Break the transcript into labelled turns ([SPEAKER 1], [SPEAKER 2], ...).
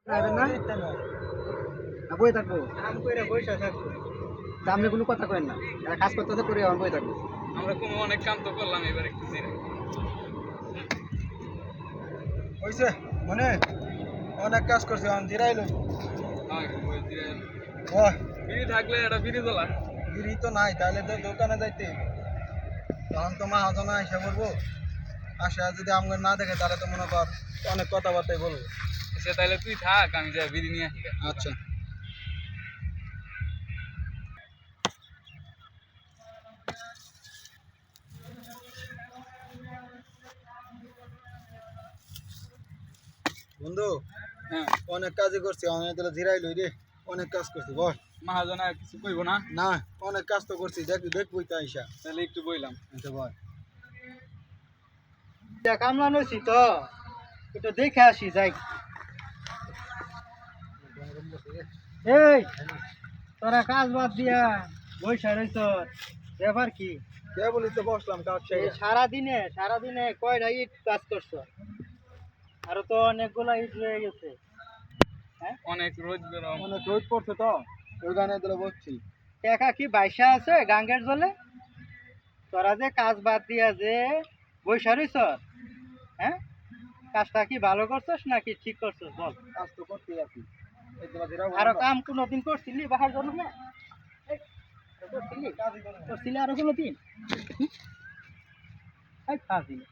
[SPEAKER 1] না না বই থাকবো
[SPEAKER 2] কাম করে বসে থাকবো।
[SPEAKER 1] তা আপনি কোনো কথা করেন না এরা কাজ করতে করে আমার বই থাকবো
[SPEAKER 2] আমরা কোনো অনেক কাম তো করলাম, এবার একটু জিরাই।
[SPEAKER 3] হইছে মানে অনেক কাজ করছে এখন জিরাইলো
[SPEAKER 2] হ্যাঁ, একটু বই জিরাই।
[SPEAKER 3] ওহ
[SPEAKER 2] বিড়ি থাকলে একটা বিড়ি জ্বলা।
[SPEAKER 3] বিড়ি তো নাই তাহলে তো দোকানে যাইতে হইবে। তখন তো মাহাজনা এসে করবো আসা যদি আমাকে না দেখে তাহলে তো মনে কর অনেক কথাবার্তাই বলবো।
[SPEAKER 2] সে তাহলে তুই থাক, আমি যাই বিড়ি নিয়ে আসি গা।
[SPEAKER 3] আচ্ছা বন্ধু
[SPEAKER 2] হ্যাঁ,
[SPEAKER 3] অনেক কাজই করছি অনেক তাহলে জিরাইলই রে অনেক কাজ করছি বল
[SPEAKER 2] মহাজন আর কিছু কইব না,
[SPEAKER 3] না অনেক কাজ তো করছি দেখবই তো আইসা
[SPEAKER 2] তাহলে একটু বইলাম।
[SPEAKER 3] আচ্ছা বল
[SPEAKER 1] কামলা নইছি তো একটু দেখে আসি যাই এই তোরা কাজ বাদ দিয়া বইসা রইছ ব্যাপার কি
[SPEAKER 3] কে বলি তো বসলাম কাজ
[SPEAKER 1] এই
[SPEAKER 3] শেষ
[SPEAKER 1] সারাদিনে কয়টা ইট কাজ করছো আরো তো অনেকগুলা ইট রয়ে গেছে হ্যাঁ
[SPEAKER 2] অনেক রোদ গরম।
[SPEAKER 3] অনেক রোদ পড়ছে তো ওই গানে তাহলে বসছি
[SPEAKER 1] টাকা কি বাইসা আছে গাঙ্গের জলে তোরা যে কাজ বাদ দিয়া যে বইসা রইছ হ্যাঁ কাজটা কি ভালো করছস নাকি ঠিক করছস বল
[SPEAKER 3] কাজ তো করতে আছি এই তোমার জিরাও
[SPEAKER 1] আরো কাম কোনোদিন করছিলি বাহার জন্য না করছিলি
[SPEAKER 3] কাজই করো না।
[SPEAKER 1] করছিলি আরো কোনোদিন কাজ দিলে